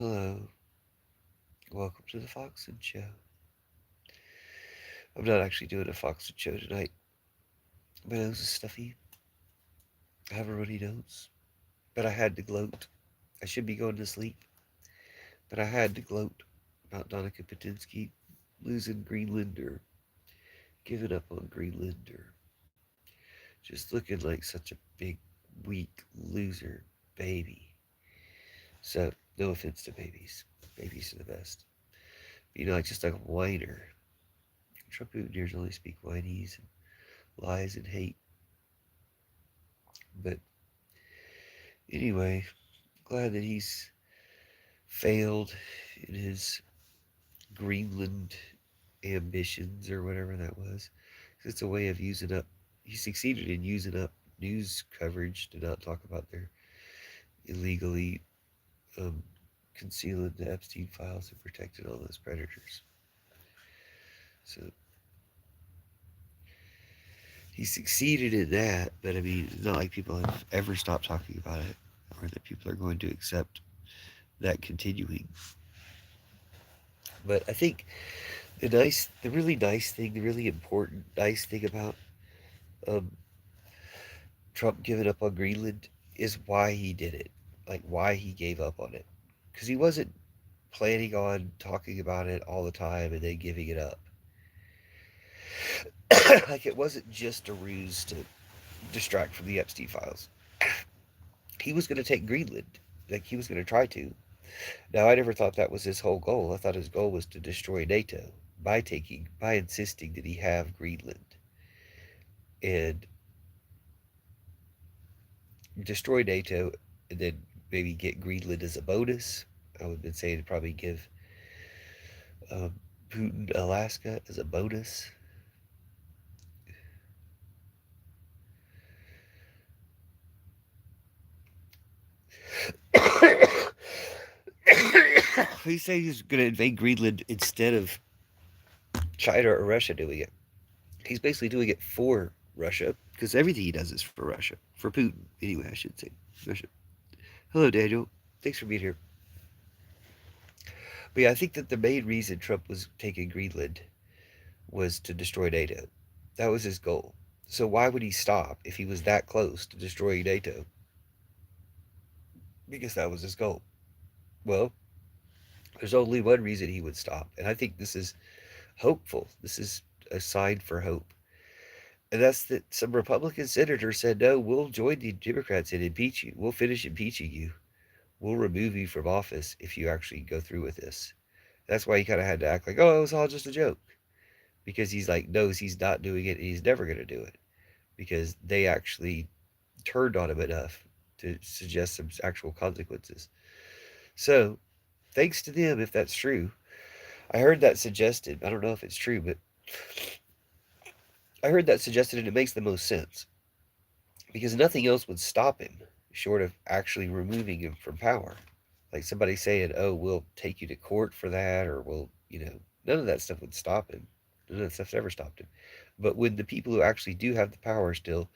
Hello, welcome to the Foxen Show. I'm not actually doing a Foxen Show tonight. My nose is stuffy. I have a runny nose, but I had to gloat. I should be going to sleep, but I had to gloat about Donica Patinsky losing Greenland or giving up on Greenland or just looking like such a big, weak loser baby. So, no offense to babies. Babies are the best. But, like just like a whiner. Trump Putiners only speak whinies and lies and hate. But anyway, glad that he's failed in his Greenland ambitions or whatever that was. 'Cause it's a way of using up. He succeeded in using up news coverage to not talk about their illegally um, concealing the Epstein files and protecting all those predators. So he succeeded in that, but I mean, it's not like people have ever stopped talking about it or that people are going to accept that continuing. But I think the really nice thing, the really important nice thing about um, Trump giving up on Greenland is why he did it, like why he gave up on it, because he wasn't planning on talking about it all the time and then giving it up. Like it wasn't just a ruse to distract from the Epstein files. He was going to take Greenland, like he was going to try to. Now I never thought that was his whole goal. I thought his goal was to destroy NATO by insisting that he have Greenland and destroy NATO and then maybe get Greenland as a bonus. I would have been saying to probably give um, Putin Alaska as a bonus. He's saying he's going to invade Greenland instead of China or Russia doing it. He's basically doing it for Russia because everything he does is for Russia. For Putin, anyway, I should say. Russia. Hello, Daniel. Thanks for being here. But yeah, I think that the main reason Trump was taking Greenland was to destroy NATO. That was his goal. So why would he stop if he was that close to destroying NATO? Because that was his goal. Well, there's only one reason he would stop, and I think this is hopeful. This is a sign for hope. And that's that some Republican senators said, no, we'll join the Democrats and impeach you. We'll finish impeaching you. We'll remove you from office if you actually go through with this. That's why he kind of had to act like, oh, it was all just a joke. Because he's like, knows he's not doing it and he's never going to do it. Because they actually turned on him enough to suggest some actual consequences. So, thanks to them, if that's true. I heard that suggested. I don't know if it's true, but I heard that suggested and it makes the most sense. Because nothing else would stop him short of actually removing him from power. Like somebody saying, oh, we'll take you to court for that, or none of that stuff would stop him. None of that stuff's ever stopped him. But when the people who actually do have the power still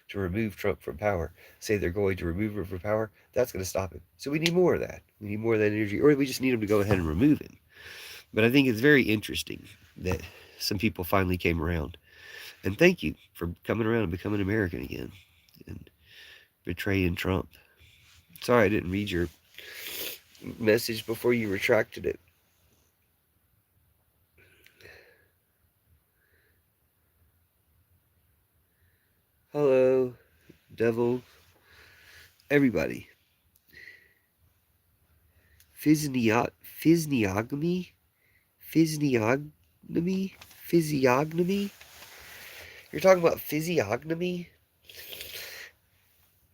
to remove Trump from power say they're going to remove him from power, that's going to stop him. So we need more of that. We need more of that energy, or we just need him to go ahead and remove him. But I think it's very interesting that some people finally came around. And thank you for coming around and becoming American again and betraying Trump. Sorry I didn't read your message before you retracted it. Hello, devil, everybody. Physiognomy? Physiognomy? Physiognomy? You're talking about physiognomy?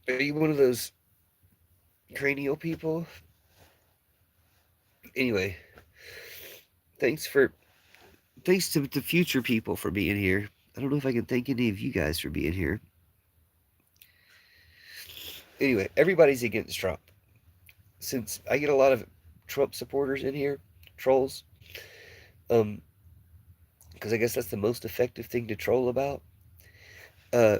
Are you one of those cranial people? Anyway, thanks for thanks to the future people for being here. I don't know if I can thank any of you guys for being here. Anyway, everybody's against Trump. Since I get a lot of Trump supporters in here, trolls, um, because I guess that's the most effective thing to troll about. Uh,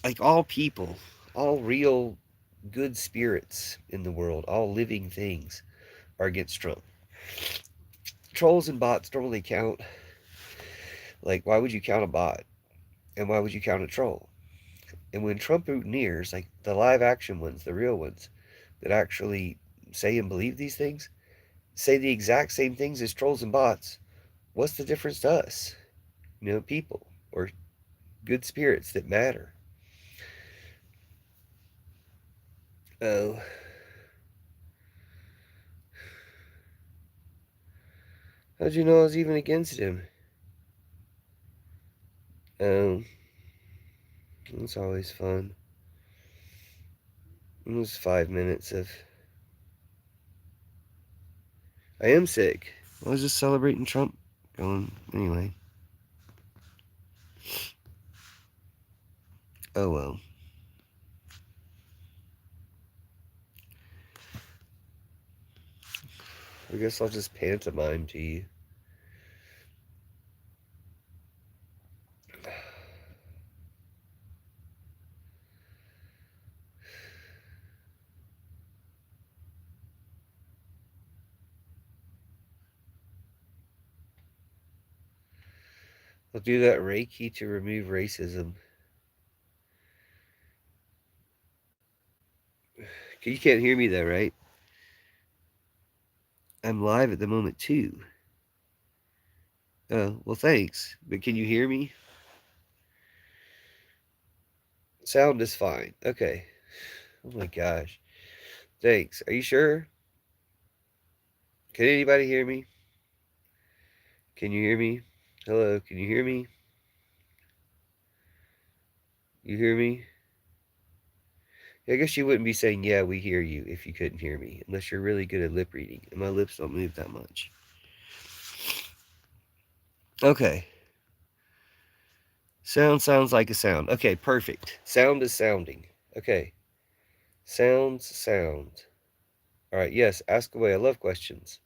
like all people, all real good spirits in the world, all living things, are against Trump. Trolls and bots don't really count. Like, why would you count a bot? And why would you count a troll? And when Trump mutineers, like the live action ones, the real ones, that actually say and believe these things, say the exact same things as trolls and bots, what's the difference to us? People or good spirits that matter. Oh, how'd you know I was even against him? Oh, it's always fun. It was 5 minutes of. I am sick. I was just celebrating Trump going anyway. Oh well. I guess I'll just pantomime to you. I'll do that Reiki to remove racism. You can't hear me though, right? I'm live at the moment too. Oh, well, thanks. But can you hear me? Sound is fine. Okay. Oh my gosh. Thanks. Are you sure? Can anybody hear me? Can you hear me? Hello, can you hear me? You hear me? I guess you wouldn't be saying, yeah, we hear you if you couldn't hear me, unless you're really good at lip reading, and my lips don't move that much. Okay. Sounds like a sound. Okay, perfect. Sound is sounding. Okay. Sound. All right, yes, ask away. I love questions.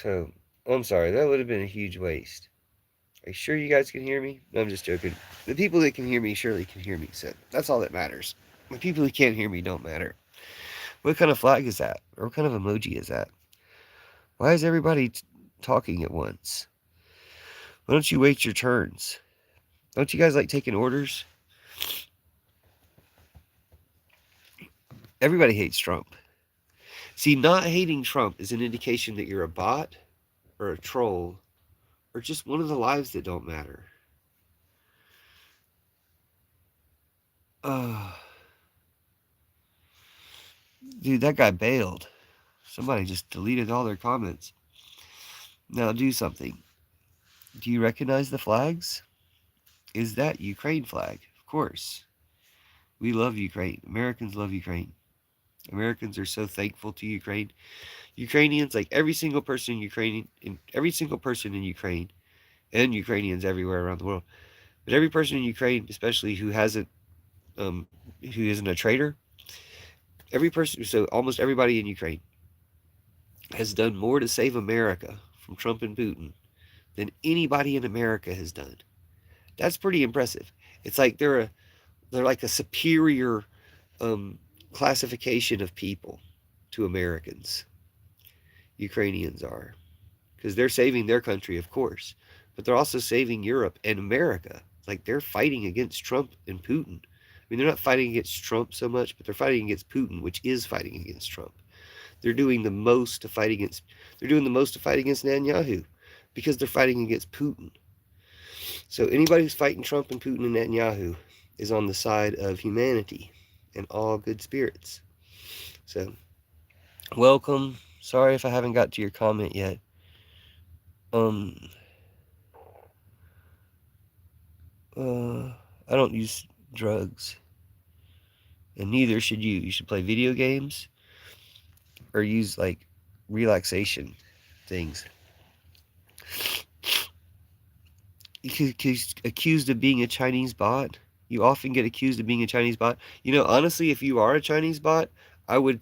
So, I'm sorry, that would have been a huge waste. Are you sure you guys can hear me? No, I'm just joking. The people that can hear me surely can hear me, so that's all that matters. The people who can't hear me don't matter. What kind of flag is that? Or what kind of emoji is that? Why is everybody talking at once? Why don't you wait your turns? Don't you guys like taking orders? Everybody hates Trump. See, not hating Trump is an indication that you're a bot or a troll or just one of the lives that don't matter. Dude, that guy bailed. Somebody just deleted all their comments. Now do something. Do you recognize the flags? Is that Ukraine flag? Of course. We love Ukraine. Americans love Ukraine. Americans are so thankful to Ukraine. Ukrainians, like every single person in Ukraine, and Ukrainians everywhere around the world, but every person in Ukraine, especially um, who isn't a traitor, every person, so almost everybody in Ukraine has done more to save America from Trump and Putin than anybody in America has done. That's pretty impressive. It's like they're like a superior um, classification of people to Americans. Ukrainians are, because they're saving their country, of course, but they're also saving Europe and America. Like they're fighting against Trump and Putin. I mean, they're not fighting against Trump so much, but they're fighting against Putin, which is fighting against Trump. They're doing the most to fight against. They're doing the most to fight against Netanyahu, because they're fighting against Putin. So anybody who's fighting Trump and Putin and Netanyahu is on the side of humanity and all good spirits. So, welcome. Sorry if I haven't got to your comment yet. Um, I don't use drugs, and neither should you. You should play video games or use like relaxation things. You get accused of being a Chinese bot. You often get accused of being a Chinese bot. Honestly, if you are a Chinese bot, I would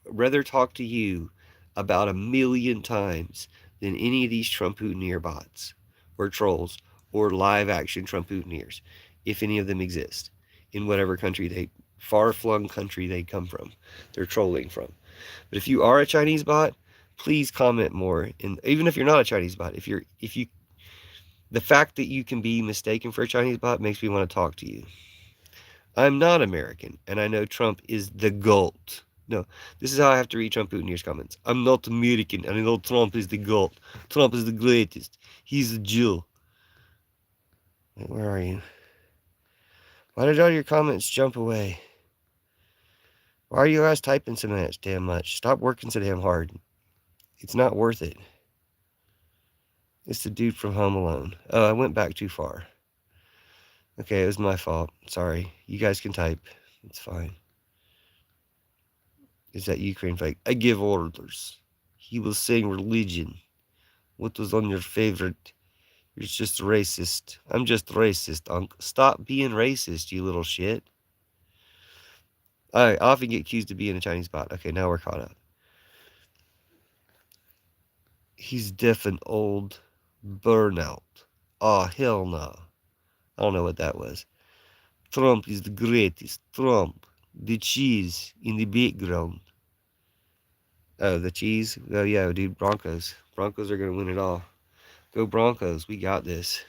rather talk to you about 1,000,000 times than any of these Trumpooneer bots or trolls or live action Trumpooneers, if any of them exist. in whatever far-flung country they come from, they're trolling from. But if you are a Chinese bot, please comment more. And even if you're not a Chinese bot, the fact that you can be mistaken for a Chinese bot makes me want to talk to you. I'm not American, and I know Trump is the GOAT. No, this is how I have to read Trump Putin's comments. I'm not American, and I know Trump is the GOAT. Trump is the greatest. He's a Jew. Where are you? Why did all your comments jump away? Why are you guys typing so damn much? Stop working so damn hard. It's not worth it. It's the dude from Home Alone. Oh, I went back too far. Okay, it was my fault. Sorry. You guys can type. It's fine. Is that Ukraine flag? I give orders. He will sing religion. What was on your favorite? You're just racist. I'm just racist, Unc. Stop being racist, you little shit. I often get accused of being a Chinese bot. Okay, now we're caught up. He's deaf and old. Burnout. Oh, hell no. I don't know what that was. Trump is the greatest. Trump. The cheese in the background. Oh, the cheese? Oh, yeah, dude, Broncos. Broncos are going to win it all. Go Broncos. We got this.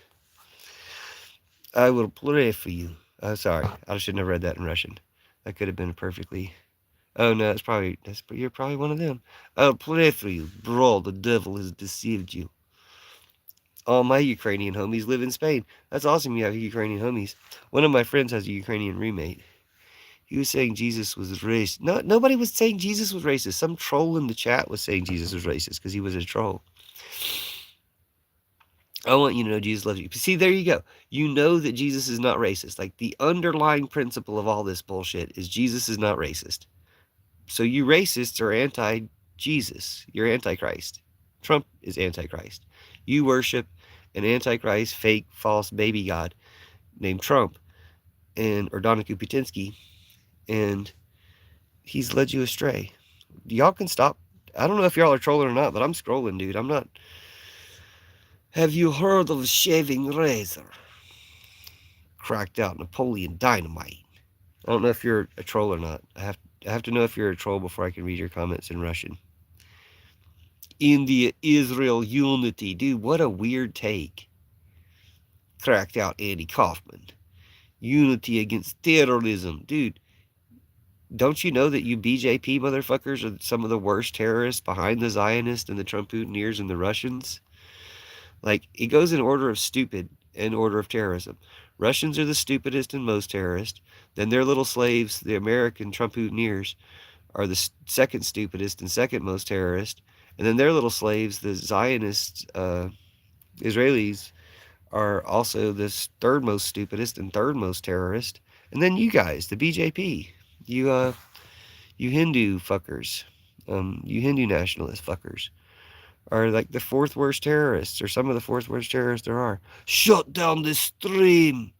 I will pray for you. Oh, sorry. I shouldn't have read that in Russian. That could have been perfectly... Oh, no, you're probably one of them. I'll pray for you. Bro, the devil has deceived you. All my Ukrainian homies live in Spain. That's awesome you have Ukrainian homies. One of my friends has a Ukrainian roommate. He was saying Jesus was racist. No, nobody was saying Jesus was racist. Some troll in the chat was saying Jesus was racist because he was a troll. I want you to know Jesus loves you. See, there you go. You know that Jesus is not racist. Like, the underlying principle of all this bullshit is Jesus is not racist. So you racists are anti-Jesus. You're antichrist. Trump is antichrist. You worship an antichrist, fake, false baby god named Trump, or Donaku Putinsky, and he's led you astray. Y'all can stop. I don't know if y'all are trolling or not, but I'm scrolling, dude. I'm not. Have you heard of shaving razor? Cracked out Napoleon Dynamite. I don't know if you're a troll or not. I have to know if you're a troll before I can read your comments in Russian. India-Israel unity. Dude, what a weird take. Cracked out Andy Kaufman. Unity against terrorism. Dude, don't you know that you BJP motherfuckers are some of the worst terrorists behind the Zionists and the Trump Putineers and the Russians? Like, it goes in order of stupid and order of terrorism. Russians are the stupidest and most terrorist. Then their little slaves, the American Trump Putineers, are the second stupidest and second most terrorist. And then their little slaves, the Zionists, Israelis, are also the third most stupidest and third most terrorist. And then you guys, the BJP, you Hindu fuckers, you Hindu nationalist fuckers, are like the fourth worst terrorists, or some of the fourth worst terrorists there are. Shut down this stream.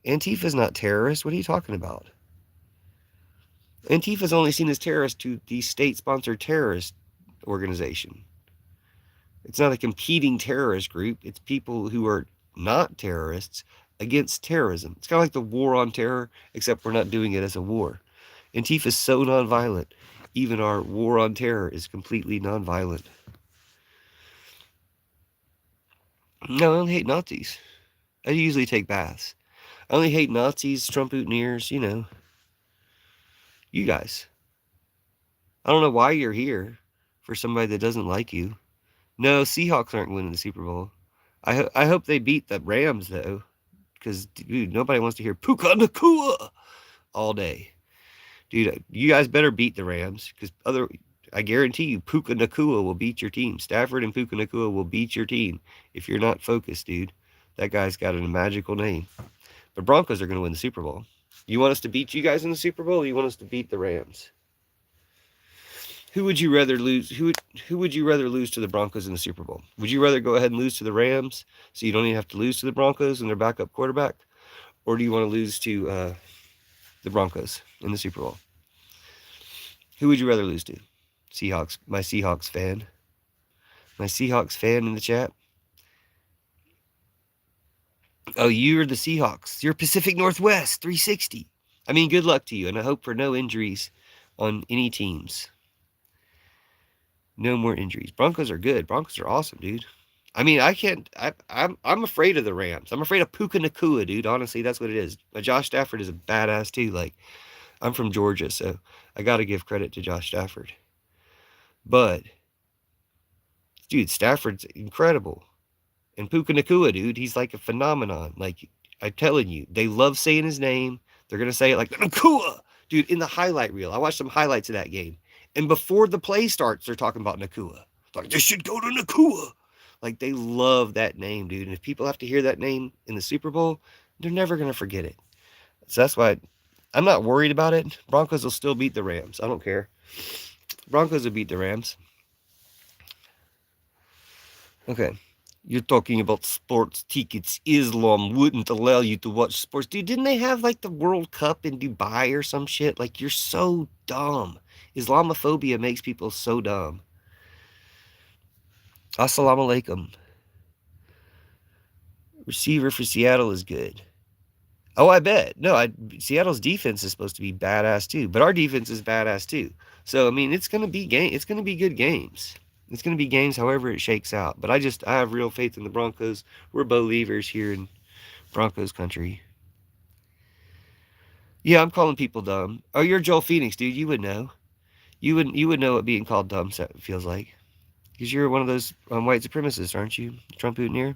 Antifa's not terrorist. What are you talking about? Antifa's only seen as terrorist to the state-sponsored terrorist organization. It's not a competing terrorist group. It's people who are not terrorists against terrorism. It's kind of like the war on terror, except we're not doing it as a war. Antifa is so nonviolent. Even our war on terror is completely nonviolent. No, I don't hate Nazis. I usually take baths. I only hate Nazis, Trump Putineers, you guys. I don't know why you're here for somebody that doesn't like you. No, Seahawks aren't winning the Super Bowl. I hope they beat the Rams, though, because, dude, nobody wants to hear Puka Nakua all day. Dude, you guys better beat the Rams, because I guarantee you Puka Nakua will beat your team. Stafford and Puka Nakua will beat your team if you're not focused, dude. That guy's got a magical name. The Broncos are going to win the Super Bowl. You want us to beat you guys in the Super Bowl, or you want us to beat the Rams? Who would you rather lose? Who would you rather lose to the Broncos in the Super Bowl? Would you rather go ahead and lose to the Rams so you don't even have to lose to the Broncos and their backup quarterback? Or do you want to lose to the Broncos in the Super Bowl? Who would you rather lose to? Seahawks. My Seahawks fan. My Seahawks fan in the chat. Oh, you're the Seahawks. You're Pacific Northwest, 360. I mean, good luck to you, and I hope for no injuries on any teams. No more injuries. Broncos are good. Broncos are awesome, dude. I mean, I can't. I'm afraid of the Rams. I'm afraid of Puka Nakua, dude. Honestly, that's what it is. Josh Stafford is a badass too. Like, I'm from Georgia, so I got to give credit to Josh Stafford. But dude, Stafford's incredible. And Puka Nakua, dude, he's like a phenomenon. Like, I'm telling you, they love saying his name. They're going to say it like, Nakua! Dude, in the highlight reel, I watched some highlights of that game. And before the play starts, they're talking about Nakua. Like, they should go to Nakua. Like, they love that name, dude. And if people have to hear that name in the Super Bowl, they're never going to forget it. So that's why I'm not worried about it. Broncos will still beat the Rams. I don't care. Broncos will beat the Rams. Okay. You're talking about sports tickets. Islam wouldn't allow you to watch sports. Dude, didn't they have like the World Cup in Dubai or some shit? Like, you're so dumb. Islamophobia makes people so dumb. Assalamu alaikum. Receiver for Seattle is good. Oh, I bet. No, Seattle's defense is supposed to be badass too, but our defense is badass too. So I mean, it's gonna be It's gonna be good games. It's gonna be games, however it shakes out. But I have real faith in the Broncos. We're believers here in Broncos country. Yeah, I'm calling people dumb. Oh, you're Joel Phoenix, dude. You would know. You would know what being called dumb feels like, because you're one of those white supremacists, aren't you, Trump Boutonniere?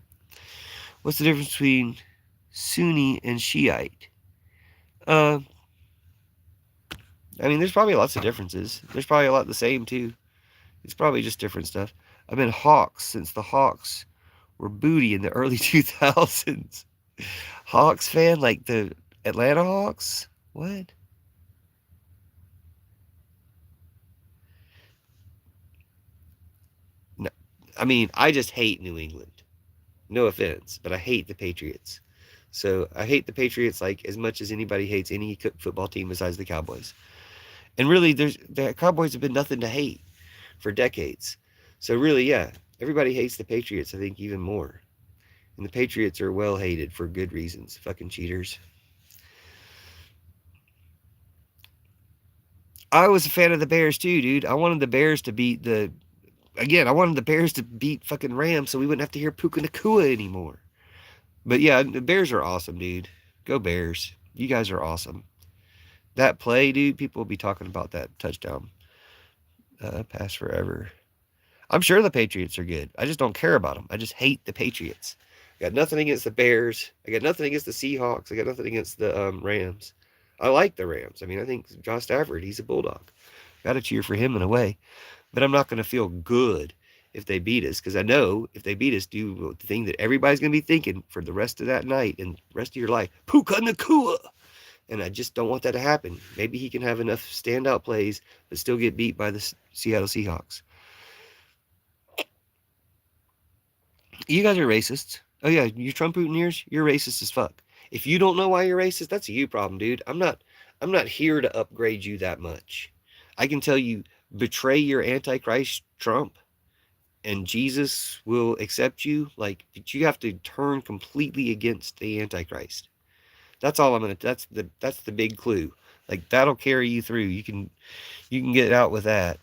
What's the difference between Sunni and Shiite? Uh, I mean, there's probably lots of differences. There's probably a lot the same too. It's probably just different stuff. I've been Hawks since the Hawks were booty in the early 2000s. Hawks fan, like the Atlanta Hawks? What? No, I mean, I just hate New England. No offense, but I hate the Patriots. So I hate the Patriots like as much as anybody hates any football team besides the Cowboys. And really, the Cowboys have been nothing to hate for decades. So really, yeah, everybody hates the Patriots, I think, even more. And the Patriots are well hated for good reasons. Fucking cheaters. I was a fan of the Bears too, dude. I wanted the Bears to beat the again, I wanted the Bears to beat fucking Rams so we wouldn't have to hear Puka Nakua anymore. But yeah, the Bears are awesome, dude. Go Bears. You guys are awesome. That play, dude, people will be talking about that touchdown pass forever. I'm sure the Patriots are good. I just don't care about them. I just hate the Patriots. I got nothing against the Bears. I got nothing against the Seahawks. I got nothing against the Rams. I like the Rams. I mean, I think Josh Stafford, he's a bulldog. Got to cheer for him in a way. But I'm not going to feel good if they beat us, because I know if they beat us, do the thing that everybody's going to be thinking for the rest of that night and the rest of your life. Puka Nakua! And I just don't want that to happen. Maybe he can have enough standout plays but still get beat by the Seattle Seahawks. You guys are racists. Oh yeah, you Trump Boutonnieres, you're racist as fuck. If you don't know why you're racist, that's a you problem, dude. I'm not here to upgrade you that much. I can tell you, betray your Antichrist Trump, and Jesus will accept you. Like, you have to turn completely against the Antichrist. That's all I'm gonna. That's the big clue. Like, that'll carry you through. You can get out with that.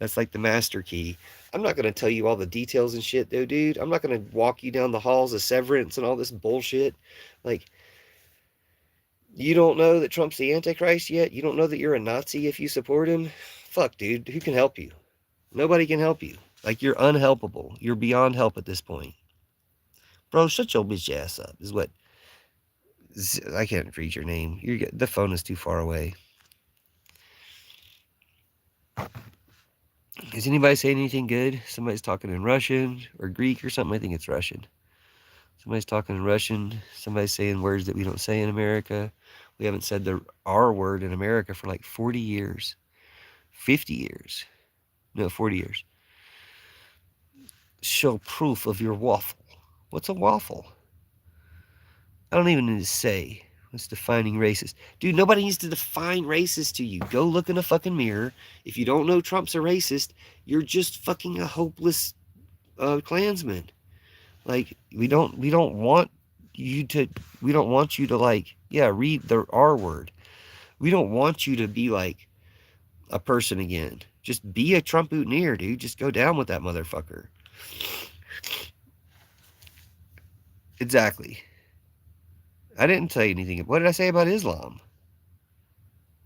That's like the master key. I'm not gonna tell you all the details and shit, though, dude. I'm not gonna walk you down the halls of severance and all this bullshit. Like, you don't know that Trump's the Antichrist yet? You don't know that you're a Nazi if you support him? Fuck, dude. Who can help you? Nobody can help you. Like, you're unhelpable. You're beyond help at this point. Bro, shut your bitch ass up, is what. I can't read your name. The phone is too far away. Is anybody saying anything good? Somebody's talking in Russian or Greek or something. I think it's Russian. Somebody's talking in Russian. Somebody's saying words that we don't say in America. We haven't said the R word in America for like 40 years. 50 years. No, 40 years. Show proof of your waffle. What's a waffle? I don't even need to say. What's defining racist? Dude, nobody needs to define racist to you. Go look in a fucking mirror. If you don't know Trump's a racist, you're just fucking a hopeless Klansman. Like, we don't want you to, we don't want you to like, yeah, read the R word. We don't want you to be like a person again. Just be a Trump boutonniere, dude. Just go down with that motherfucker. Exactly. I didn't say anything. What did I say about Islam?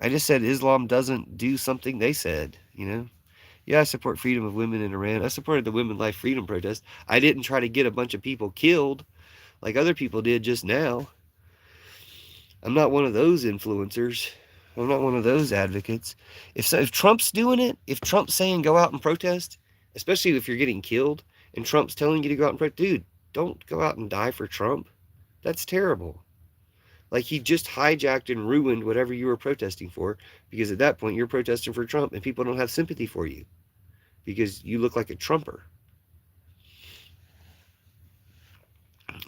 I just said Islam doesn't do something they said, you know? Yeah, I support freedom of women in Iran. I supported the Women Life Freedom protest. I didn't try to get a bunch of people killed like other people did just now. I'm not one of those influencers. I'm not one of those advocates. If Trump's doing it, if Trump's saying go out and protest, especially if you're getting killed, and Trump's telling you to go out and protest, dude, don't go out and die for Trump. That's terrible. Like he just hijacked and ruined whatever you were protesting for, because at that point you're protesting for Trump and people don't have sympathy for you because you look like a Trumper.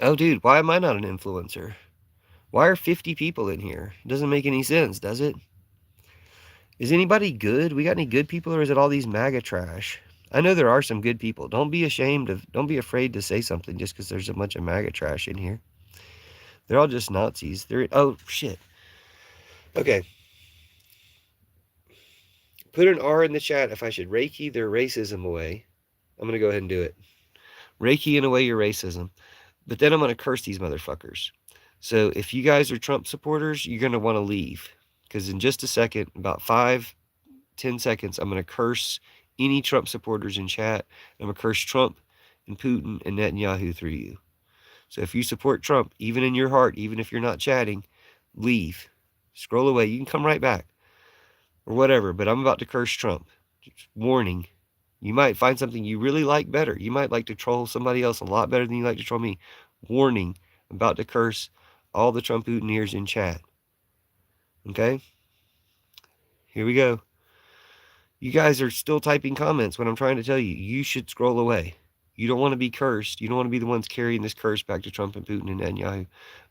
Oh, dude, why am I not an influencer? Why are 50 people in here? It doesn't make any sense, does it? Is anybody good? We got any good people, or is it all these MAGA trash? I know there are some good people. Don't be afraid to say something just because there's a bunch of MAGA trash in here. They're all just Nazis. Oh, shit. Okay. Put an R in the chat if I should Reiki their racism away. I'm going to go ahead and do it. Reiki in away your racism. But then I'm going to curse these motherfuckers. So if you guys are Trump supporters, you're going to want to leave. Because in just a second, about 5-10 seconds, I'm going to curse any Trump supporters in chat. I'm going to curse Trump and Putin and Netanyahu through you. So if you support Trump, even in your heart, even if you're not chatting, leave. Scroll away. You can come right back. Or whatever, but I'm about to curse Trump. Just warning. You might find something you really like better. You might like to troll somebody else a lot better than you like to troll me. Warning. I'm about to curse all the Trump boutonnieres in chat. Okay? Here we go. You guys are still typing comments when I'm trying to tell you. You should scroll away. You don't want to be cursed. You don't want to be the ones carrying this curse back to Trump and Putin and Netanyahu.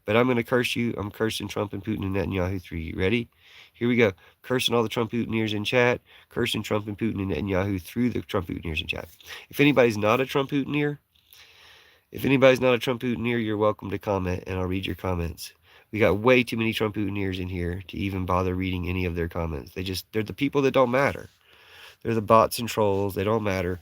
But I'm going to curse you. I'm cursing Trump and Putin and Netanyahu through you. Ready? Here we go. Cursing all the Trump boutonnieres in chat. Cursing Trump and Putin and Netanyahu through the Trump boutonnieres in chat. If anybody's not a Trump boutonniere, you're welcome to comment, and I'll read your comments. We got way too many Trump boutonnieres in here to even bother reading any of their comments. They're the people that don't matter. They're the bots and trolls. They don't matter.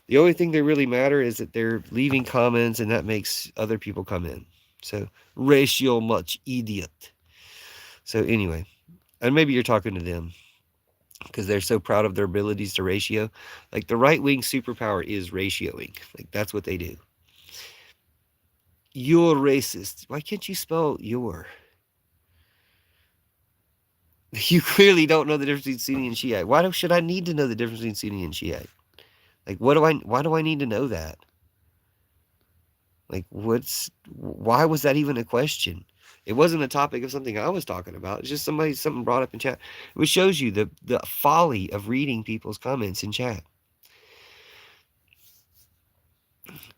The only thing that really matter is that they're leaving comments, and that makes other people come in. So, ratio much idiot. So anyway, and maybe you're talking to them because they're so proud of their abilities to ratio. Like the right-wing superpower is ratioing. Like that's what they do. You're racist. Why can't you spell your? You clearly don't know the difference between Sunni and Shiite. Why should I need to know the difference between Sunni and Shiite? Like, why do I need to know that? Like, why was that even a question? It wasn't a topic of something I was talking about. It's just something brought up in chat. Which shows you the folly of reading people's comments in chat.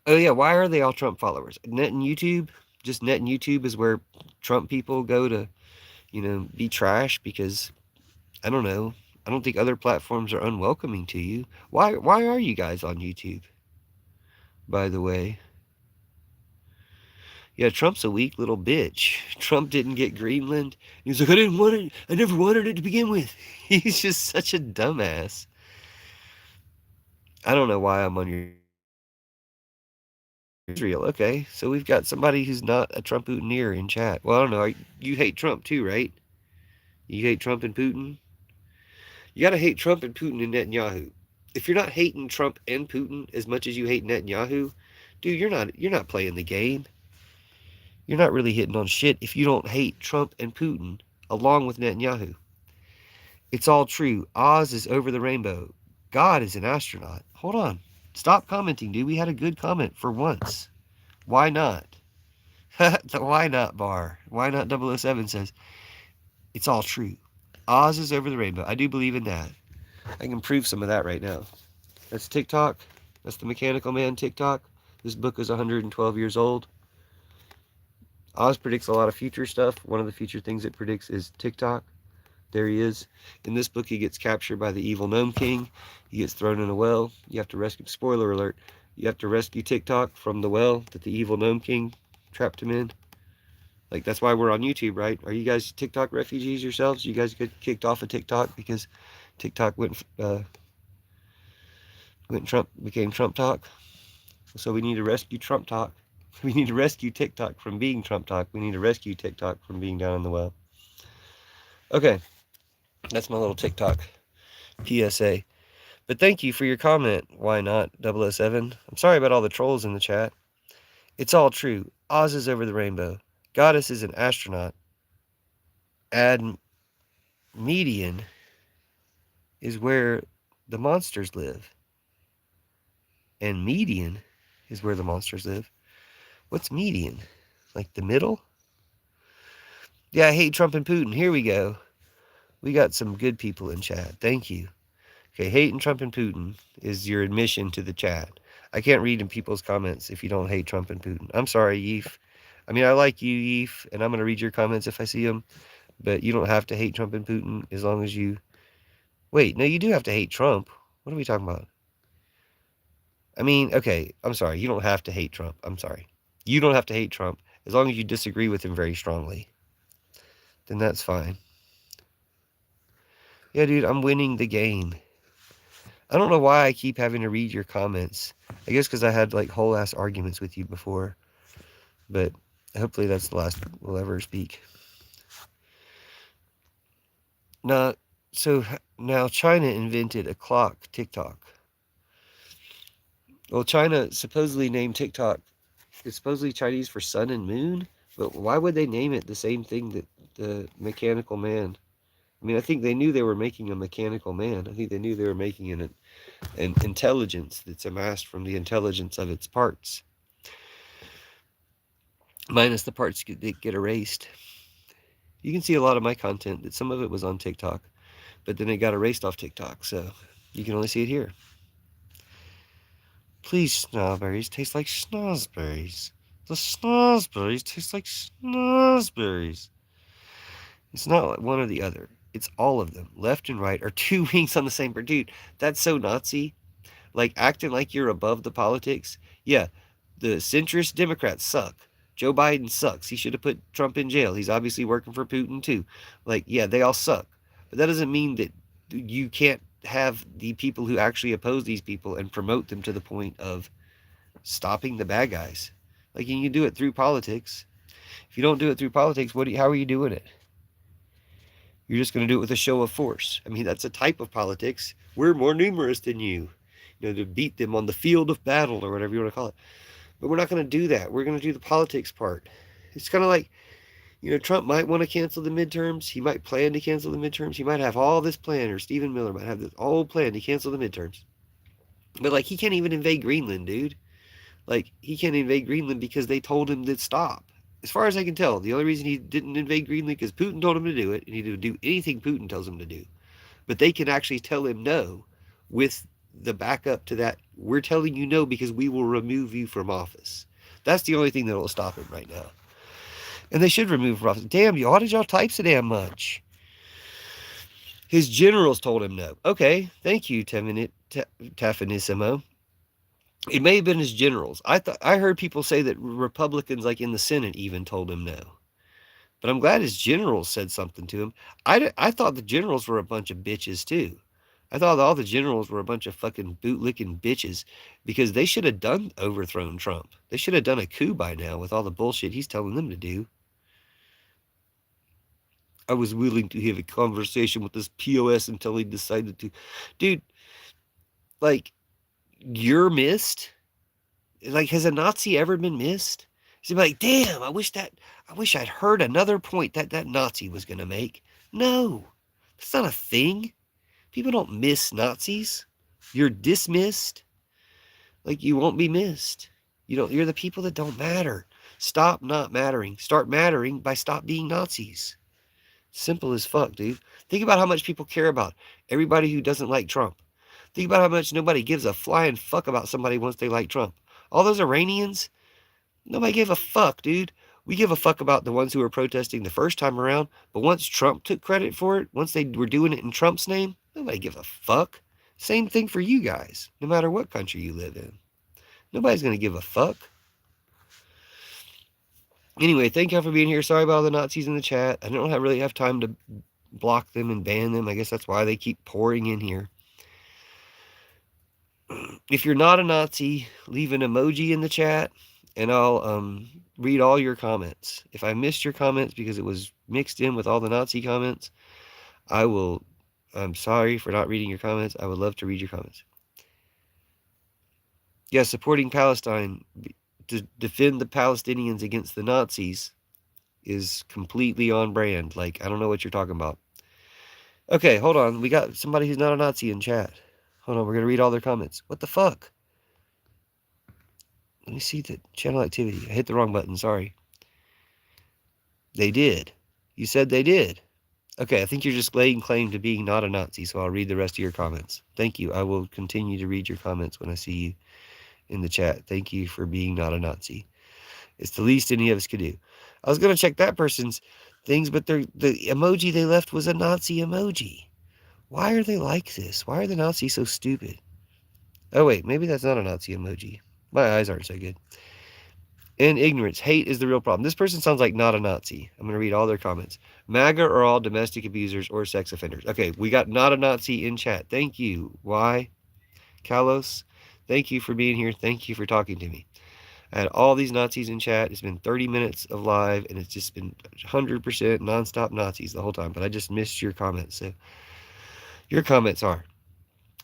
Oh yeah, why are they all Trump followers? Net and YouTube? Just Net and YouTube is where Trump people go to, be trash because, I don't know. I don't think other platforms are unwelcoming to you. Why are you guys on YouTube? By the way. Yeah, Trump's a weak little bitch. Trump didn't get Greenland. He's like, I didn't want it. I never wanted it to begin with. He's just such a dumbass. I don't know why I'm on your Israel. Okay, so we've got somebody who's not a Trump boutonniere in chat. Well, I don't know. You hate Trump too, right? You hate Trump and Putin? You gotta hate Trump and Putin and Netanyahu. If you're not hating Trump and Putin as much as you hate Netanyahu, dude, you're not playing the game. You're not really hitting on shit if you don't hate Trump and Putin along with Netanyahu. It's all true. Oz is over the rainbow. God is an astronaut. Hold on. Stop commenting, dude. We had a good comment for once. Why not? The why not bar. Why not 007 says, it's all true. Oz is over the rainbow. I do believe in that. I can prove some of that right now. That's TikTok. That's the Mechanical Man TikTok. This book is 112 years old. Oz predicts a lot of future stuff. One of the future things it predicts is TikTok. There he is. In this book, he gets captured by the evil Gnome King. He gets thrown in a well. You have to rescue, spoiler alert, you have to rescue TikTok from the well that the evil Gnome King trapped him in. Like, that's why we're on YouTube, right? Are you guys TikTok refugees yourselves? You guys get kicked off of TikTok because TikTok went Trump, became Trump Talk? So we need to rescue Trump Talk. We need to rescue TikTok from being Trump Talk. We need to rescue TikTok from being down in the well. Okay, that's my little TikTok PSA. But thank you for your comment. Why not, 007? I'm sorry about all the trolls in the chat. It's all true. Oz is over the rainbow. Goddess is an astronaut. Ad median is where the monsters live. And median is where the monsters live. What's median? Like the middle? Yeah, I hate Trump and Putin. Here we go. We got some good people in chat. Thank you. Okay, hating Trump and Putin is your admission to the chat. I can't read in people's comments if you don't hate Trump and Putin. I'm sorry, Yeef. I mean, I like you, Yeef, and I'm going to read your comments if I see them, but you don't have to hate Trump and Putin as long as you... Wait, no, you do have to hate Trump. What are we talking about? I mean, okay, I'm sorry. You don't have to hate Trump. I'm sorry. You don't have to hate Trump as long as you disagree with him very strongly. Then that's fine. Yeah, dude, I'm winning the game. I don't know why I keep having to read your comments. I guess because I had like whole ass arguments with you before. But hopefully that's the last we'll ever speak. Now, so now China invented a clock, TikTok. Well, China supposedly named TikTok. It's supposedly Chinese for sun and moon. But why would they name it the same thing that the mechanical man? I mean, I think they knew they were making a mechanical man. I think they knew they were making an intelligence that's amassed from the intelligence of its parts. Minus the parts that get erased. You can see a lot of my content that some of it was on TikTok, but then it got erased off TikTok, so you can only see it here. Please, snowberries taste like snozberries. The snozberries taste like snozberries. It's not like one or the other. It's all of them. Left and right are two wings on the same bird. Dude, that's so Nazi. Like, acting like you're above the politics. Yeah, the centrist Democrats suck. Joe Biden sucks. He should have put Trump in jail. He's obviously working for Putin, too. Like, yeah, they all suck. But that doesn't mean that you can't have the people who actually oppose these people and promote them to the point of stopping the bad guys. Like, you can do it through politics. If you don't do it through politics, how are you doing it? You're just going to do it with a show of force. I mean, that's a type of politics. We're more numerous than you. You know, to beat them on the field of battle or whatever you want to call it. But we're not going to do that. We're going to do the politics part. It's kind of like, you know, Trump might want to cancel the midterms. He might plan to cancel the midterms. He might have all this plan, or Stephen Miller might have this whole plan to cancel the midterms. But, like, he can't even invade Greenland, dude. Like, he can't invade Greenland because they told him to stop. As far as I can tell, the only reason he didn't invade Greenland is because Putin told him to do it, and he would do anything Putin tells him to do. But they can actually tell him no with the backup to that. We're telling you no because we will remove you from office. That's the only thing that will stop him right now. And they should remove him from office. Damn, why did y'all type so damn much? His generals told him no. Okay, thank you, Tafanissimo. It may have been his generals. I heard people say that Republicans, like in the Senate, even told him no. But I'm glad his generals said something to him. I thought the generals were a bunch of bitches, too. I thought all the generals were a bunch of fucking bootlicking bitches because they should have overthrown Trump. They should have done a coup by now with all the bullshit he's telling them to do. I was willing to have a conversation with this POS until he decided to. Dude, like, you're missed? Like, has a Nazi ever been missed? He's like, damn, I wish I'd heard another point that Nazi was going to make. No, that's not a thing. People don't miss Nazis. You're dismissed. Like, you won't be missed. You're the people that don't matter. Stop not mattering. Start mattering by stop being Nazis. Simple as fuck, dude. Think about how much people care about everybody who doesn't like Trump. Think about how much nobody gives a flying fuck about somebody once they like Trump. All those Iranians, nobody gave a fuck, dude. We give a fuck about the ones who were protesting the first time around, but once Trump took credit for it, once they were doing it in Trump's name, nobody gives a fuck. Same thing for you guys, no matter what country you live in. Nobody's going to give a fuck. Anyway, thank y'all for being here. Sorry about all the Nazis in the chat. I don't really have time to block them and ban them. I guess that's why they keep pouring in here. If you're not a Nazi, leave an emoji in the chat, and I'll read all your comments. If I missed your comments because it was mixed in with all the Nazi comments, I'm sorry for not reading your comments. I would love to read your comments. Yeah, supporting Palestine to defend the Palestinians against the Nazis is completely on brand. Like, I don't know what you're talking about. Okay, hold on. We got somebody who's not a Nazi in chat. Hold on, we're going to read all their comments. What the fuck? Let me see the channel activity. I hit the wrong button, sorry. They did. You said they did. Okay, I think you're just laying claim to being not a Nazi, so I'll read the rest of your comments. Thank you. I will continue to read your comments when I see you in the chat. Thank you for being not a Nazi. It's the least any of us could do. I was going to check that person's things, but the emoji they left was a Nazi emoji. Why are they like this? Why are the Nazis so stupid? Oh, wait, maybe that's not a Nazi emoji. My eyes aren't so good. And ignorance. Hate is the real problem. This person sounds like not a Nazi. I'm going to read all their comments. MAGA are all domestic abusers or sex offenders. Okay, we got not a Nazi in chat. Thank you. Why? Kalos, thank you for being here. Thank you for talking to me. I had all these Nazis in chat. It's been 30 minutes of live, and it's just been 100% nonstop Nazis the whole time. But I just missed your comments. So your comments are,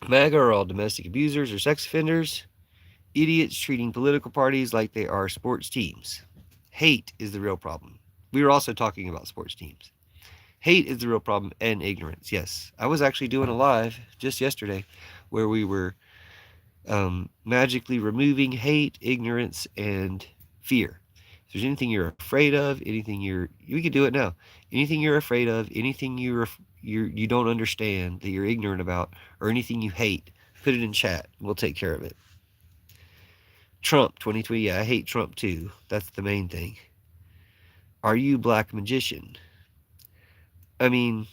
MAGA are all domestic abusers or sex offenders. Idiots treating political parties like they are sports teams. Hate is the real problem. We were also talking about sports teams. Hate is the real problem, and ignorance. Yes, I was actually doing a live just yesterday where we were magically removing hate, ignorance, and fear. If there's anything you're afraid of, we could do it now. Anything you're afraid of, anything you don't understand that you're ignorant about, or anything you hate, put it in chat. We'll take care of it. Trump 2020. Yeah, I hate Trump too. That's the main thing. Are you black magician? I mean,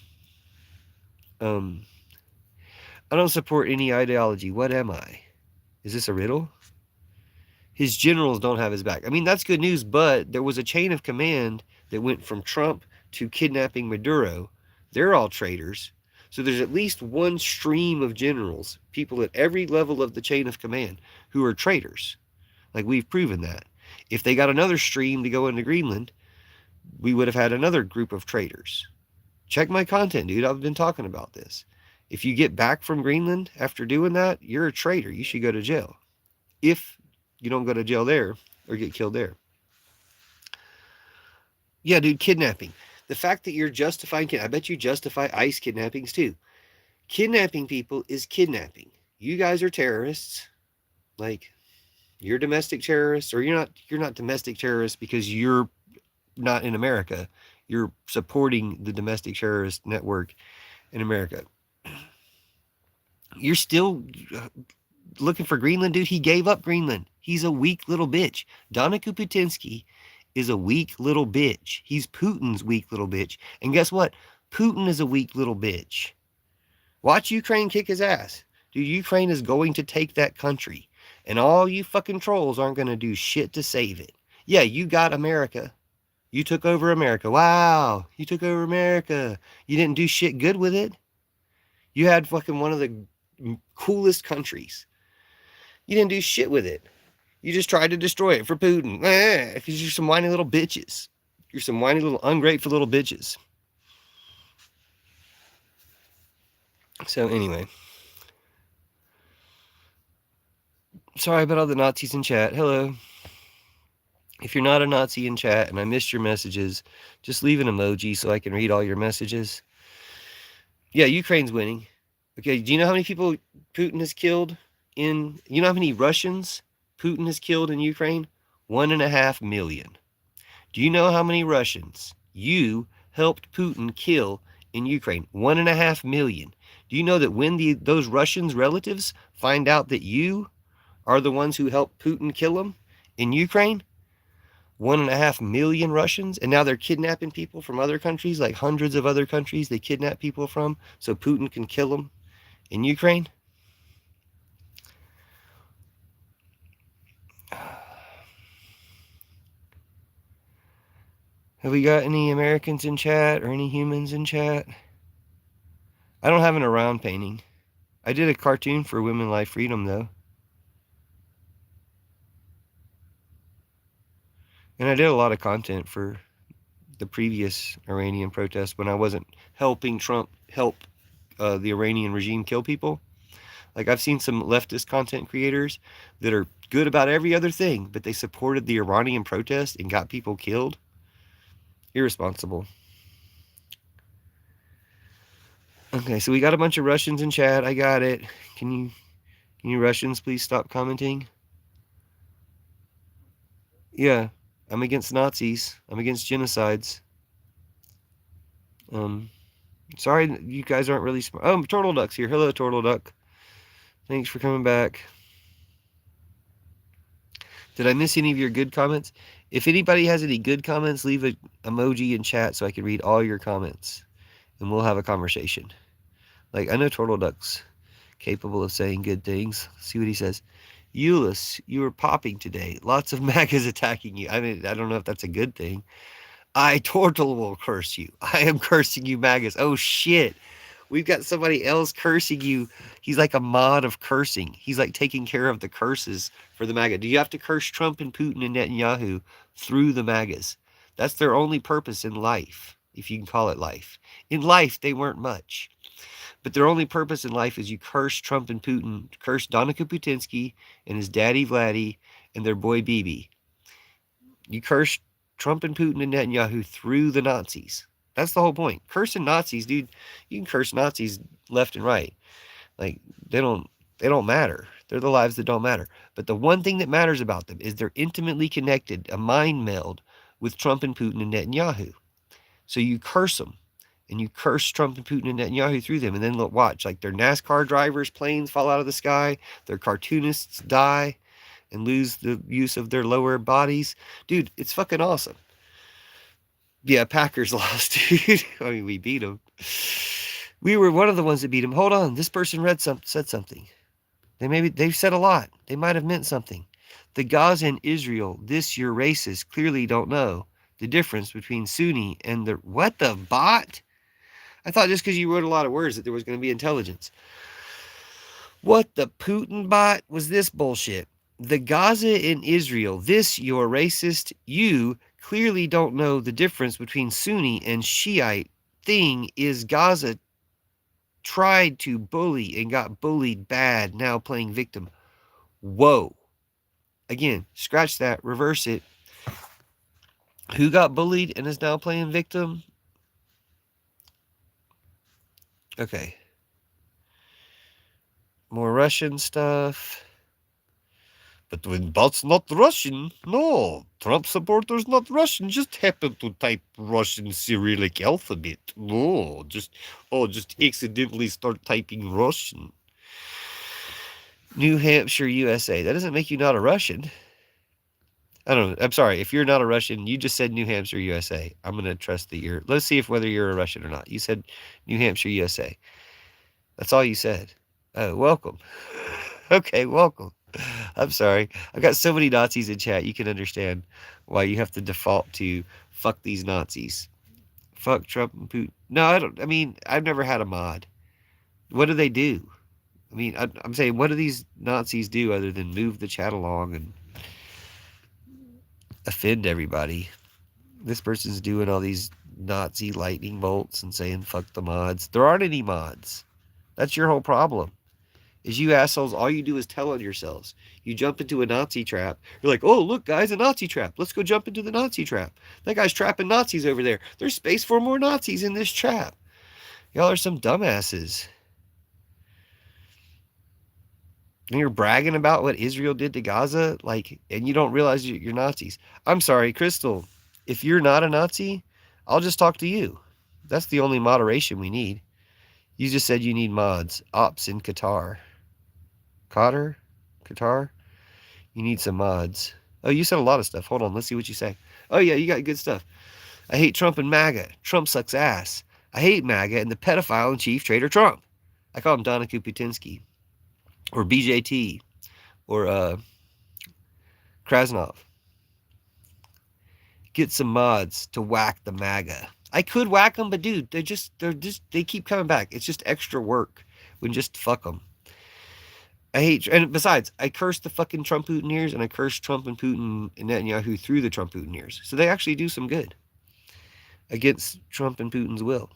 I don't support any ideology. What am I? Is this a riddle? His generals don't have his back. I mean, that's good news, but there was a chain of command that went from Trump to kidnapping Maduro. They're all traitors. So there's at least one stream of generals, people at every level of the chain of command, who are traitors. Like, we've proven that. If they got another stream to go into Greenland, we would have had another group of traitors. Check my content, dude. I've been talking about this. If you get back from Greenland after doing that, you're a traitor. You should go to jail. If you don't go to jail there or get killed there. Yeah, dude, kidnapping. The fact that you're justifying, I bet you justify ICE kidnappings too. Kidnapping people is kidnapping. You guys are terrorists. Like, you're domestic terrorists, or you're not domestic terrorists because you're not in America. You're supporting the domestic terrorist network in America. You're still looking for Greenland, dude. He gave up Greenland. He's a weak little bitch. Donica Putinsky is a weak little bitch. He's Putin's weak little bitch. And guess what? Putin is a weak little bitch. Watch Ukraine kick his ass. Dude, Ukraine is going to take that country. And all you fucking trolls aren't going to do shit to save it. Yeah, you got America. You took over America. Wow, you took over America. You didn't do shit good with it. You had fucking one of the coolest countries. You didn't do shit with it. You just tried to destroy it for Putin. Because you're some whiny little bitches. You're some whiny little ungrateful little bitches. So anyway. Sorry about all the Nazis in chat. Hello. If you're not a Nazi in chat and I missed your messages, just leave an emoji so I can read all your messages. Yeah, Ukraine's winning. Okay, do you know how many people Putin has killed you know how many Russians Putin has killed in Ukraine? 1.5 million. Do you know how many Russians you helped Putin kill in Ukraine? 1.5 million. Do you know that when those Russians' relatives find out that you are the ones who helped Putin kill them in Ukraine? 1.5 million Russians, and now they're kidnapping people from other countries, like hundreds of other countries they kidnap people from, so Putin can kill them in Ukraine. Have we got any Americans in chat or any humans in chat? I don't have an around painting. I did a cartoon for Women Life Freedom, though. And I did a lot of content for the previous Iranian protest when I wasn't helping Trump help the Iranian regime kill people. Like, I've seen some leftist content creators that are good about every other thing, but they supported the Iranian protest and got people killed. Irresponsible. Okay, so we got a bunch of Russians in chat. I got it. Can you Russians please stop commenting? Yeah, I'm against Nazis. I'm against genocides. Sorry you guys aren't really smart. Oh, Turtle Duck's here. Hello, Turtle Duck. Thanks for coming back. Did I miss any of your good comments? If anybody has any good comments, leave an emoji in chat so I can read all your comments. And we'll have a conversation. Like, I know Turtle Duck's capable of saying good things. Let's see what he says. Euless, you were popping today. Lots of MAGAs attacking you. I mean, I don't know if that's a good thing. I, Turtle, will curse you. I am cursing you, MAGAs. Oh, shit. We've got somebody else cursing you. He's like a mod of cursing. He's like taking care of the curses for the MAGA. Do you have to curse Trump and Putin and Netanyahu through the MAGAs? That's their only purpose in life, if you can call it life. In life, they weren't much. But their only purpose in life is you curse Trump and Putin, curse Donica Putinsky and his daddy Vladdy and their boy Bibi. You curse Trump and Putin and Netanyahu through the Nazis. That's the whole point. Cursing Nazis, dude, you can curse Nazis left and right. Like, they don't matter. They're the lives that don't matter. But the one thing that matters about them is they're intimately connected, a mind meld with Trump and Putin and Netanyahu. So you curse them. And you curse Trump and Putin and Netanyahu through them. And then look, watch, like their NASCAR drivers' planes fall out of the sky. Their cartoonists die and lose the use of their lower bodies. Dude, it's fucking awesome. Yeah, Packers lost, dude. I mean, we beat them. We were one of the ones that beat them. Hold on, this person said something. They've said a lot. They might have meant something. The Gaza and Israel, this your racists clearly don't know the difference between Sunni and the what the bot? I thought just because you wrote a lot of words that there was going to be intelligence. What the Putin bot was this bullshit? The Gaza and Israel, this your racist, you clearly don't know the difference between Sunni and Shiite. Thing is Gaza tried to bully and got bullied bad, now playing victim. Whoa. Again, scratch that, reverse it. Who got bullied and is now playing victim? Okay. More Russian stuff. But when bot's not Russian, no. Trump supporters not Russian, just happen to type Russian Cyrillic alphabet. No, just accidentally start typing Russian. New Hampshire, USA. That doesn't make you not a Russian. I don't know. I'm sorry. If you're not a Russian, you just said New Hampshire, USA. I'm going to trust that you're... Let's see whether you're a Russian or not. You said New Hampshire, USA. That's all you said. Oh, welcome. Okay, welcome. I'm sorry. I've got so many Nazis in chat. You can understand why you have to default to fuck these Nazis. Fuck Trump and Putin. No, I don't. I mean, I've never had a mod. What do they do? I mean, I'm saying, what do these Nazis do other than move the chat along and offend everybody? This person's doing all these Nazi lightning bolts and saying fuck the mods. There aren't any mods. That's your whole problem. Is you assholes, all you do is tell on yourselves. You jump into a Nazi trap. You're like, oh, look, guys, a Nazi trap. Let's go jump into the Nazi trap. That guy's trapping Nazis over there. There's space for more Nazis in this trap. Y'all are some dumbasses. And you're bragging about what Israel did to Gaza, like, and you don't realize you're Nazis. I'm sorry, Crystal. If you're not a Nazi, I'll just talk to you. That's the only moderation we need. You just said you need mods. Ops in Qatar. Qatar? You need some mods. Oh, you said a lot of stuff. Hold on, let's see what you say. Oh, yeah, you got good stuff. I hate Trump and MAGA. Trump sucks ass. I hate MAGA and the pedophile and chief traitor Trump. I call him Donica Putinsky. Or BJT. Or Krasnov. get some mods to whack the MAGA. I could whack them, but dude, they keep coming back. It's just extra work. When just fuck them. I hate, and besides, I curse the fucking Trump Putineers, and I curse Trump and Putin and Netanyahu through the Trump Putineers. So they actually do some good against Trump and Putin's will.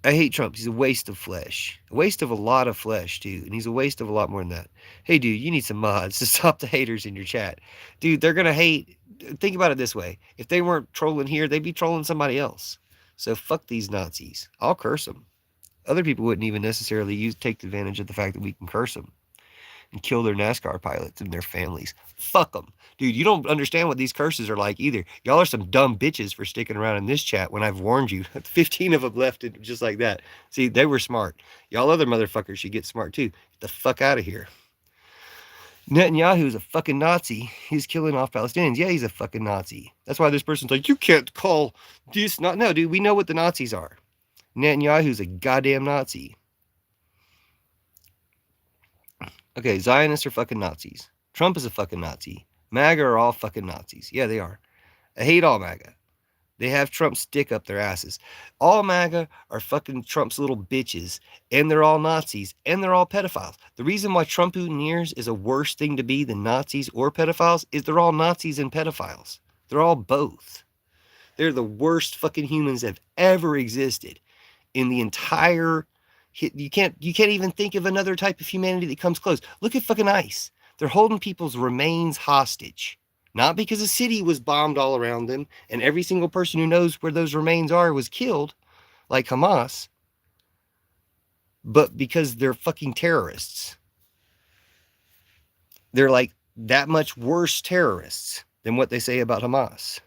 I hate Trump. He's a waste of flesh. A waste of a lot of flesh, too. And he's a waste of a lot more than that. Hey, dude, you need some mods to stop the haters in your chat. Dude, they're going to hate. Think about it this way. If they weren't trolling here, they'd be trolling somebody else. So fuck these Nazis. I'll curse them. Other people wouldn't even necessarily take advantage of the fact that we can curse them and kill their NASCAR pilots and their families. Fuck them. Dude, you don't understand what these curses are like either. Y'all are some dumb bitches for sticking around in this chat when I've warned you. 15 of them left it just like that. See, they were smart. Y'all other motherfuckers should get smart too. Get the fuck out of here. Netanyahu is a fucking Nazi. He's killing off Palestinians. Yeah, he's a fucking Nazi. That's why this person's like, you can't call this not. No, dude, we know what the Nazis are. Netanyahu's a goddamn Nazi. Okay, Zionists are fucking Nazis. Trump is a fucking Nazi. MAGA are all fucking Nazis. Yeah, they are. I hate all MAGA. They have Trump's stick up their asses. All MAGA are fucking Trump's little bitches, and they're all Nazis, and they're all pedophiles. The reason why Trump Putineers is a worse thing to be than Nazis or pedophiles is they're all Nazis and pedophiles. They're all both. They're the worst fucking humans that have ever existed in the entire. You can't even think of another type of humanity that comes close. Look at fucking ICE. They're holding people's remains hostage. Not because a city was bombed all around them and every single person who knows where those remains are was killed, like Hamas, but because they're fucking terrorists. They're like that much worse terrorists than what they say about Hamas.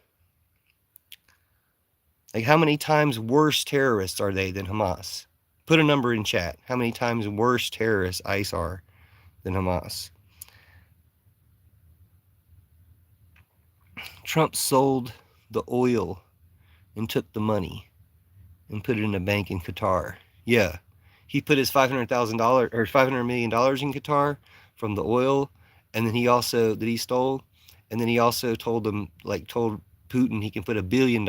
Like, how many times worse terrorists are they than Hamas? Put a number in chat. How many times worse terrorists ICE are than Hamas? Trump sold the oil and took the money and put it in a bank in Qatar. Yeah, he put his $500,000 or $500 million in Qatar from the oil, and then he also that he stole, and then he also told Putin he can put $1 billion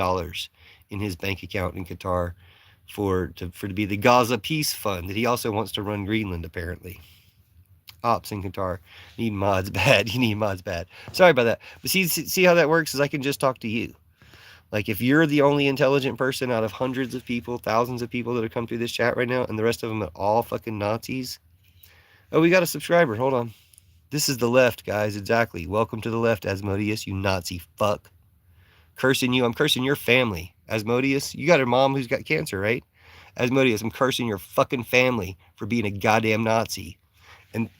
in his bank account in Qatar to be the Gaza Peace Fund that he also wants to run Greenland apparently. Ops in Qatar. Need mods bad. You need mods bad. Sorry about that. But see how that works is I can just talk to you. Like, if you're the only intelligent person out of hundreds of people, thousands of people that have come through this chat right now, and the rest of them are all fucking Nazis. Oh, we got a subscriber. Hold on. This is the left, guys. Exactly. Welcome to the left, Asmodeus, you Nazi fuck. Cursing you. I'm cursing your family. Asmodeus, you got a mom who's got cancer, right? Asmodeus, I'm cursing your fucking family for being a goddamn Nazi. And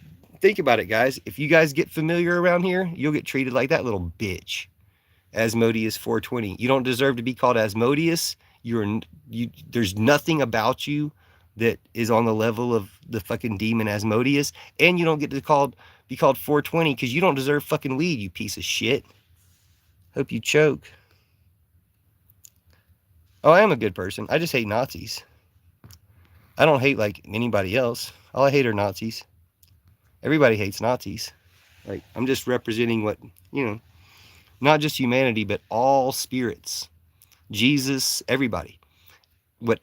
think about it, guys. If you guys get familiar around here, you'll get treated like that little bitch. Asmodeus 420. You don't deserve to be called Asmodeus. There's nothing about you that is on the level of the fucking demon Asmodeus. And you don't get to be called 420 because you don't deserve fucking weed, you piece of shit. Hope you choke. Oh, I am a good person. I just hate Nazis. I don't hate like anybody else. All I hate are Nazis. Everybody hates Nazis. Like, I'm just representing what, not just humanity, but all spirits. Jesus, everybody.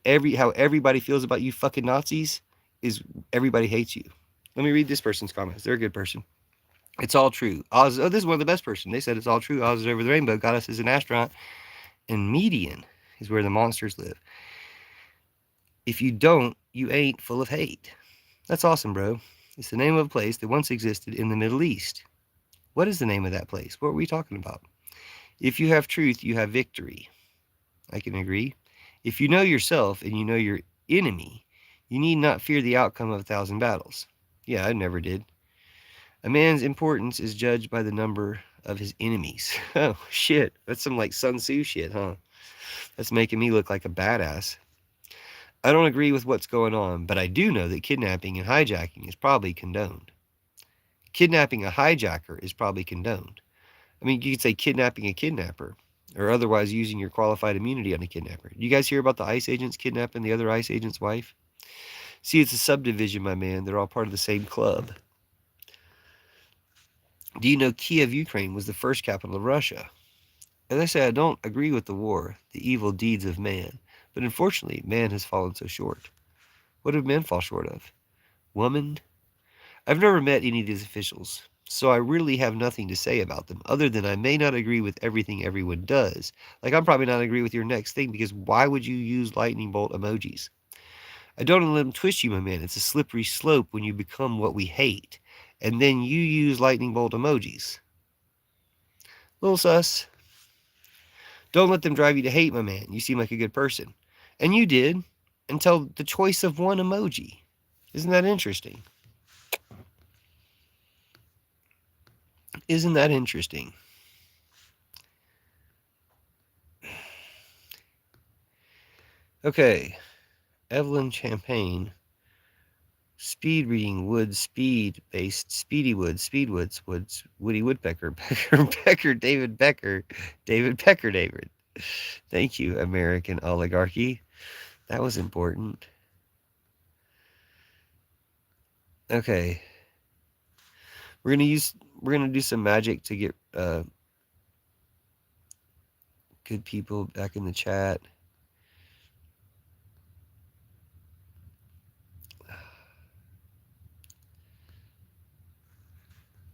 How everybody feels about you fucking Nazis is everybody hates you. Let me read this person's comments. They're a good person. It's all true. Oz, this is one of the best person. They said it's all true. Oz is over the rainbow. Goddess is an astronaut. And Median is where the monsters live. If you don't, you ain't full of hate. That's awesome, bro. It's the name of a place that once existed in the Middle East. What is the name of that place? What were we talking about? If you have truth, you have victory. I can agree. If you know yourself and you know your enemy, you need not fear the outcome of 1,000 battles. Yeah, I never did. A man's importance is judged by the number of his enemies. Oh, shit. That's some like Sun Tzu shit, huh? That's making me look like a badass. I don't agree with what's going on, but I do know that kidnapping and hijacking is probably condoned. Kidnapping a hijacker is probably condoned. I mean, you could say kidnapping a kidnapper, or otherwise using your qualified immunity on a kidnapper. You guys hear about the ICE agents kidnapping the other ICE agent's wife? See, it's a subdivision, my man. They're all part of the same club. Do you know Kiev, Ukraine was the first capital of Russia? As I say, I don't agree with the war, the evil deeds of man, but unfortunately, man has fallen so short. What did men fall short of? Woman? I've never met any of these officials, so I really have nothing to say about them, other than I may not agree with everything everyone does. Like, I'm probably not agree with your next thing, because why would you use lightning bolt emojis? I don't let them twist you, my man. It's a slippery slope when you become what we hate. And then you use lightning bolt emojis. Little sus. Don't let them drive you to hate, my man. You seem like a good person. And you did, until the choice of one emoji. Isn't that interesting? Isn't that interesting? Okay. Evelyn Champagne. Speed reading wood speed based speedy wood woods Woody Woodpecker Becker David Becker David. Thank you, American oligarchy. That was important. Okay. We're gonna do some magic to get good people back in the chat.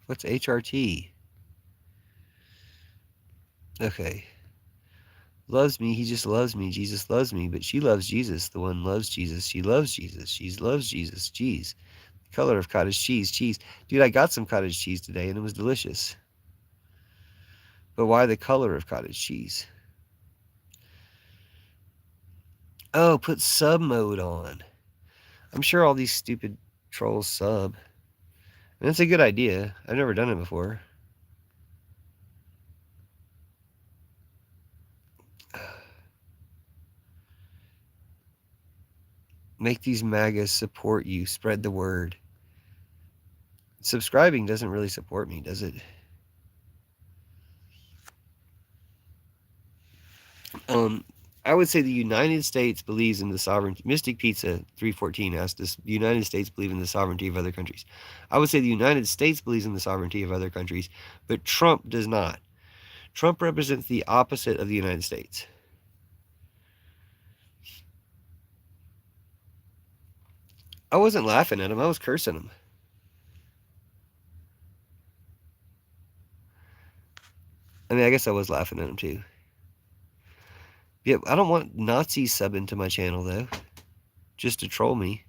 What's HRT? Okay. Loves me, he just loves me, Jesus loves me, but she loves Jesus, the one loves Jesus, she loves Jesus, she loves Jesus, jeez. Color of cottage cheese. Dude, I got some cottage cheese today and it was delicious. But why the color of cottage cheese? Oh, put sub mode on. I'm sure all these stupid trolls sub. And that's a good idea. I've never done it before. Make these MAGAs support you. Spread the word. Subscribing doesn't really support me, does it? I would say the United States believes in the sovereignty. Mystic Pizza 314 asked us, the United States believe in the sovereignty of other countries. I would say the United States believes in the sovereignty of other countries, but Trump does not. Trump represents the opposite of the United States. I wasn't laughing at him. I was cursing him. I mean, I guess I was laughing at him too. Yeah, I don't want Nazis subbing to my channel, though, just to troll me.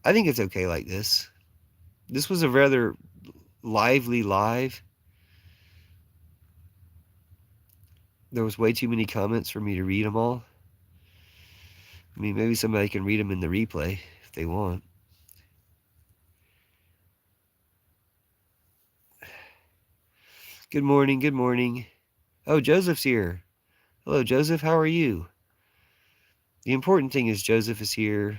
I think it's okay like this. This was a rather lively live. There was way too many comments for me to read them all. I mean, maybe somebody can read them in the replay if they want. Good morning, good morning. Oh, Joseph's here. Hello, Joseph, how are you? The important thing is Joseph is here.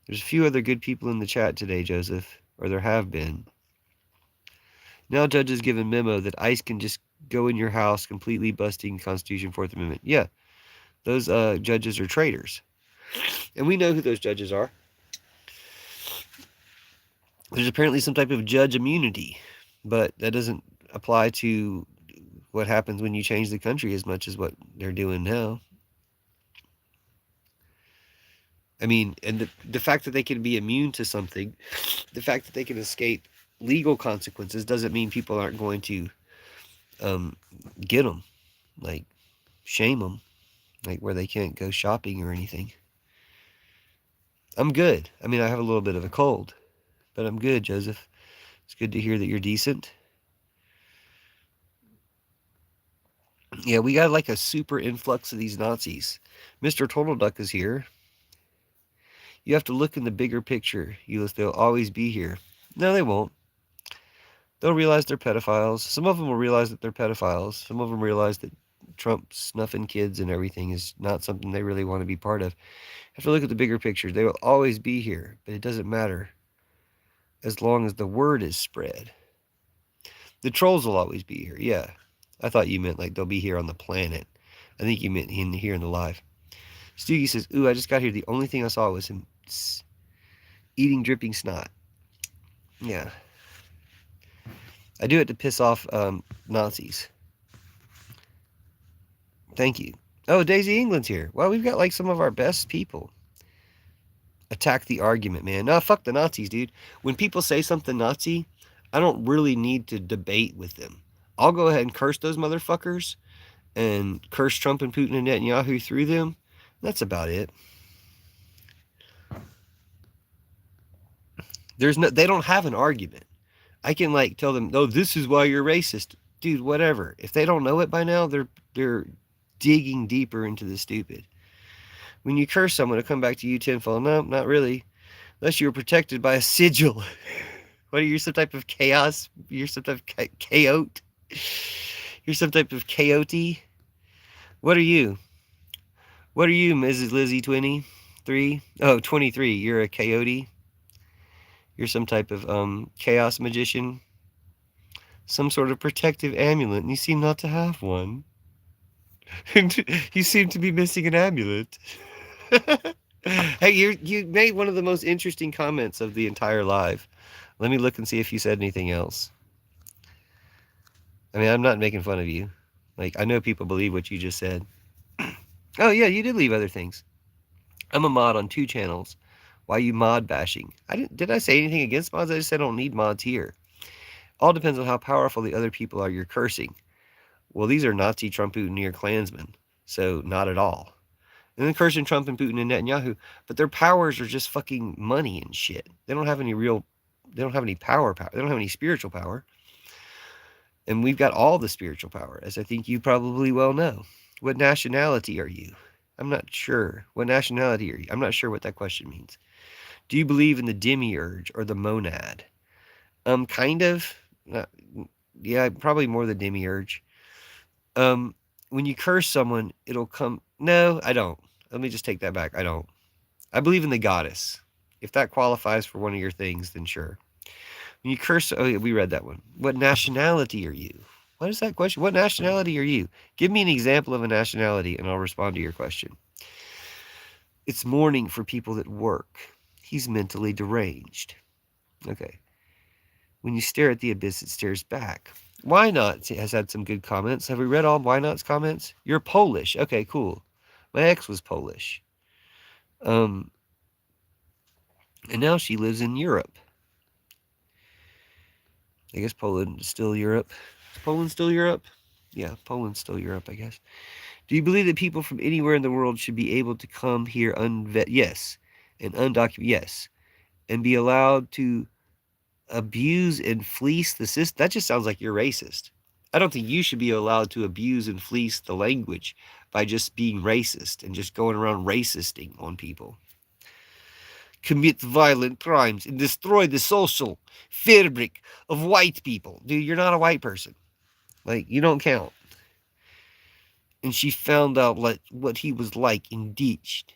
There's a few other good people in the chat today, Joseph, or there have been. Now judges give a memo that ICE can just go in your house completely busting Constitution, Fourth Amendment. Yeah, those judges are traitors. And we know who those judges are. There's apparently some type of judge immunity, but that doesn't apply to what happens when you change the country as much as what they're doing now. I mean, and the fact that they can be immune to something, the fact that they can escape legal consequences doesn't mean people aren't going to get them, like shame them, like where they can't go shopping or anything. I'm good. I mean, I have a little bit of a cold, but I'm good, Joseph. It's good to hear that you're decent. Yeah, we got like a super influx of these Nazis. Mr. Total Duck is here. You have to look in the bigger picture, Euless. They'll always be here. No, they won't. They'll realize they're pedophiles. Some of them will realize that they're pedophiles. Some of them realize that Trump snuffing kids and everything is not something they really want to be part of. You have to look at the bigger picture. They will always be here, but it doesn't matter as long as the word is spread. The trolls will always be here, yeah. I thought you meant like they'll be here on the planet. I think you meant here in the live. Stoogie says, ooh, I just got here. The only thing I saw was him eating dripping snot. Yeah. I do it to piss off Nazis. Thank you. Oh, Daisy England's here. Well, we've got like some of our best people. Attack the argument, man. Nah, fuck the Nazis, dude. When people say something Nazi, I don't really need to debate with them. I'll go ahead and curse those motherfuckers and curse Trump and Putin and Netanyahu through them. That's about it. They don't have an argument. I can like tell them, "No, this is why you're racist." Dude, whatever. If they don't know it by now, they're digging deeper into the stupid. When you curse someone, it'll come back to you tenfold. No, not really. Unless you were protected by a sigil. What are you, some type of chaos? You're some type of chaote? You're some type of chaote? What are you? What are you, Mrs. Lizzie 23? Oh, 23. You're a coyote? You're some type of chaos magician? Some sort of protective amulet, and you seem not to have one. You seem to be missing an amulet. Hey, you made one of the most interesting comments of the entire live. Let me look and see if you said anything else. I mean, I'm not making fun of you. Like, I know people believe what you just said. Oh, yeah, you did leave other things. I'm a mod on 2 channels. Why are you mod bashing? Did I say anything against mods? I just said I don't need mods here. All depends on how powerful the other people are you're cursing. Well, these are Nazi, Trump, Putin, or Klansmen. So, not at all. And then cursing Trump and Putin and Netanyahu. But their powers are just fucking money and shit. They don't have any power. They don't have any spiritual power. And we've got all the spiritual power, as I think you probably well know. What nationality are you? I'm not sure. What nationality are you? I'm not sure what that question means. Do you believe in the demiurge or the monad? Kind of. Yeah, probably more the demiurge. When you curse someone, it'll come. No, I don't. Let me just take that back. I don't. I believe in the goddess. If that qualifies for one of your things, then sure. When you curse, oh yeah, we read that one. What nationality are you? What is that question? What nationality are you? Give me an example of a nationality, and I'll respond to your question. It's mourning for people that work. He's mentally deranged. Okay. When you stare at the abyss, it stares back. Why Not has had some good comments. Have we read all Why Not's comments? You're Polish. Okay, cool. My ex was Polish. And now she lives in Europe. I guess Poland is still Europe. Is Poland still Europe? Yeah, Poland's still Europe, I guess. Do you believe that people from anywhere in the world should be able to come here Yes. And undocumented? Yes. And be allowed to abuse and fleece the system? That just sounds like you're racist. I don't think you should be allowed to abuse and fleece the language by just being racist and just going around racisting on people. Commit violent crimes and destroy the social fabric of white people. Dude, you're not a white person. Like, you don't count. And she found out what he was like in ditched.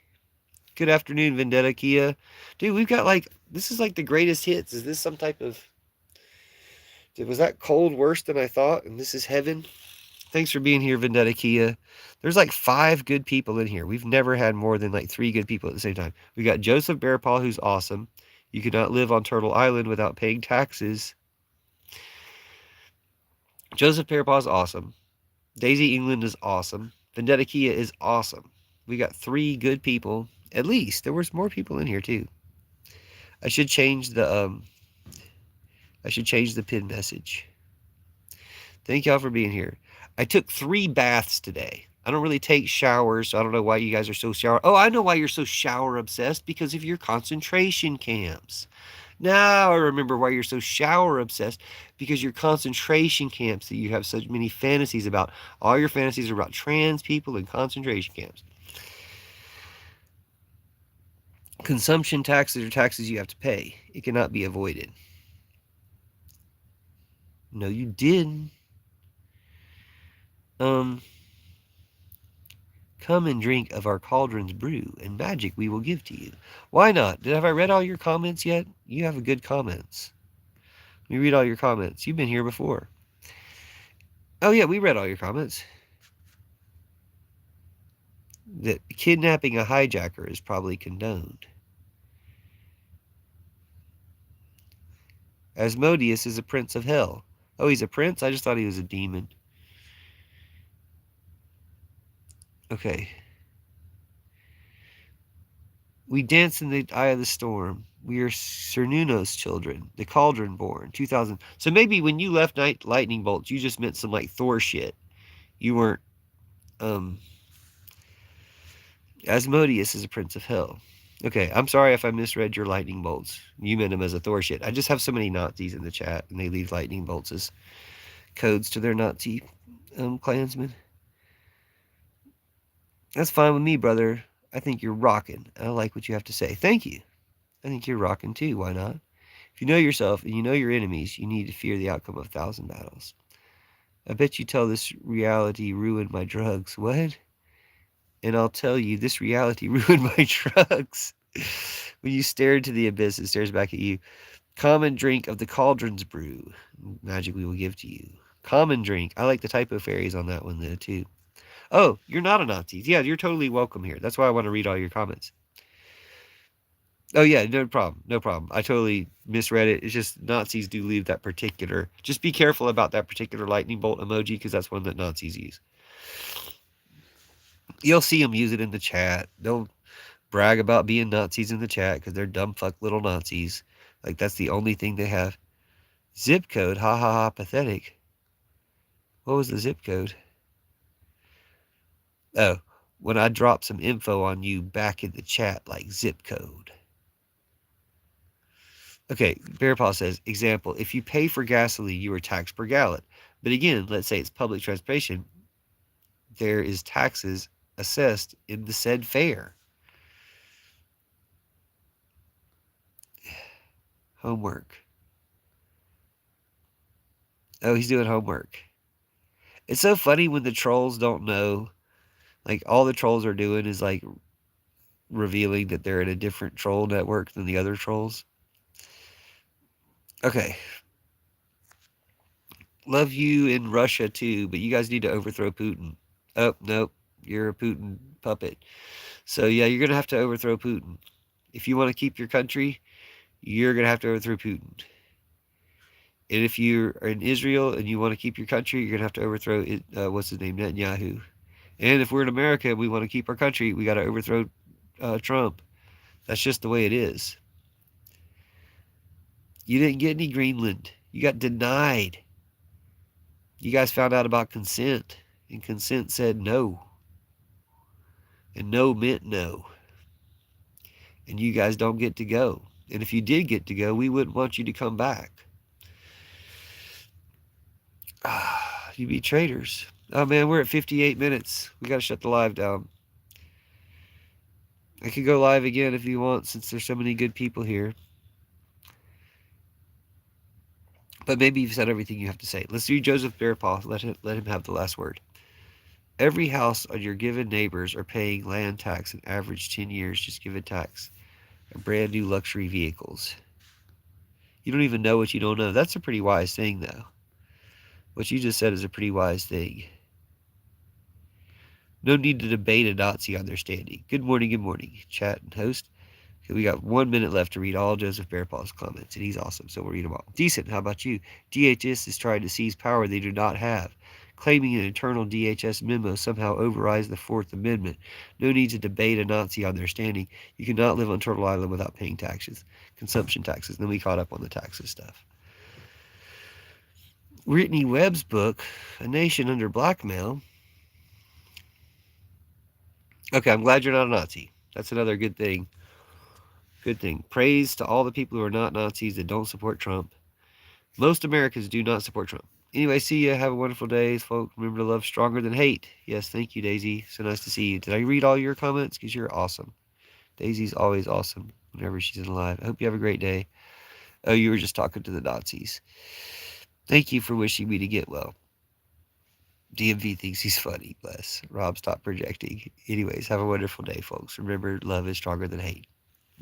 Good afternoon, Vendetta Kia. Dude, we've got like, this is like the greatest hits. Is this some type of, was that cold worse than I thought? And this is heaven? Thanks for being here, Vendetta Kia. There's like 5 good people in here. We've never had more than like 3 good people at the same time. We got Joseph Bearpaw, who's awesome. You could not live on Turtle Island without paying taxes. Joseph Bearpaw is awesome. Daisy England is awesome. Vendetta Kia is awesome. We got 3 good people. At least. There was more people in here too. I should change the pin message. Thank y'all for being here. I took 3 baths today. I don't really take showers, so I don't know why you guys are so shower. Oh, I know why you're so shower obsessed, because of your concentration camps. Now I remember why you're so shower obsessed, because your concentration camps that you have such many fantasies about. All your fantasies are about trans people and concentration camps. Consumption taxes are taxes you have to pay. It cannot be avoided. No, you didn't. Come and drink of our cauldron's brew, and magic we will give to you. Why not? Have I read all your comments yet? You have good comments. Let me read all your comments. You've been here before. Oh yeah, we read all your comments. That kidnapping a hijacker is probably condoned. Asmodeus is a prince of hell. Oh, he's a prince? I just thought he was a demon. Okay. We dance in the eye of the storm. We are Cernuno's children, the cauldron born, 2000. So maybe when you left Night Lightning Bolts, you just meant some like Thor shit. You weren't, um, Asmodeus is a prince of hell. Okay, I'm sorry if I misread your lightning bolts. You meant them as a Thor shit. I just have so many Nazis in the chat, and they leave lightning bolts as codes to their Nazi clansmen. That's fine with me, brother. I think you're rocking. I like what you have to say. Thank you. I think you're rocking too. Why not? If you know yourself and you know your enemies, you need to fear the outcome of 1,000 battles. I bet you tell this reality ruined my drugs. What? And I'll tell you, this reality ruined my drugs. When you stare into the abyss, it stares back at you. Common drink of the cauldron's brew. Magic we will give to you. Common drink. I like the typo fairies on that one, though, too. Oh, you're not a Nazi. Yeah, you're totally welcome here. That's why I want to read all your comments. Oh, yeah, no problem. No problem. I totally misread it. It's just Nazis do leave that particular. Just be careful about that particular lightning bolt emoji because that's one that Nazis use. You'll see them use it in the chat. They'll brag about being Nazis in the chat because they're dumb fuck little Nazis. Like, that's the only thing they have. Zip code. Ha ha ha, pathetic. What was the zip code? Oh, when I drop some info on you back in the chat, like zip code. Okay, Bear Paw says, example, if you pay for gasoline, you are taxed per gallon. But again, let's say it's public transportation, there is taxes assessed in the said fare. Homework. Oh, he's doing homework. It's so funny when the trolls don't know. Like, all the trolls are doing is, like, revealing that they're in a different troll network than the other trolls. Okay. Love you in Russia, too, but you guys need to overthrow Putin. Oh, nope. You're a Putin puppet. So, yeah, you're going to have to overthrow Putin. If you want to keep your country, you're going to have to overthrow Putin. And if you're in Israel and you want to keep your country, you're going to have to overthrow, what's his name, Netanyahu. And if we're in America and we want to keep our country, we got to overthrow Trump. That's just the way it is. You didn't get any Greenland. You got denied. You guys found out about consent, and consent said no. And no meant no. And you guys don't get to go. And if you did get to go, we wouldn't want you to come back. You be traitors. Oh man, we're at 58 minutes. We got to shut the live down. I could go live again if you want, since there's so many good people here. But maybe you've said everything you have to say. Let's do Joseph Bearpaw. Let him have the last word. Every house on your given neighbors are paying land tax an average 10 years. Just give it tax. And brand new luxury vehicles. You don't even know what you don't know. That's a pretty wise thing, though. What you just said is a pretty wise thing. No need to debate a Nazi on their standing. Good morning, chat and host. Okay, we got 1 minute left to read all Joseph Bearpaw's comments, and he's awesome, so we'll read them all. Decent, how about you? DHS is trying to seize power they do not have. Claiming an internal DHS memo somehow overrides the Fourth Amendment. No need to debate a Nazi on their standing. You cannot live on Turtle Island without paying taxes. Consumption taxes. Then we caught up on the taxes stuff. Whitney Webb's book, A Nation Under Blackmail. Okay, I'm glad you're not a Nazi. That's another good thing. Good thing. Praise to all the people who are not Nazis that don't support Trump. Most Americans do not support Trump. Anyway, see ya. Have a wonderful day, folks. Remember to love stronger than hate. Yes, thank you, Daisy. So nice to see you. Did I read all your comments? Because you're awesome. Daisy's always awesome whenever she's alive. I hope you have a great day. Oh, you were just talking to the Nazis. Thank you for wishing me to get well. DMV thinks he's funny. Bless. Rob, stop projecting. Anyways, have a wonderful day, folks. Remember, love is stronger than hate.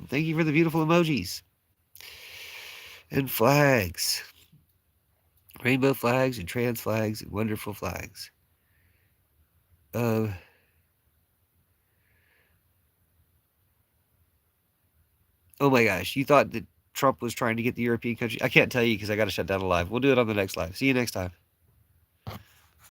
Thank you for the beautiful emojis. And flags. Rainbow flags and trans flags and wonderful flags. Oh my gosh, you thought that Trump was trying to get the European country? I can't tell you because I got to shut down the live. We'll do it on the next live. See you next time.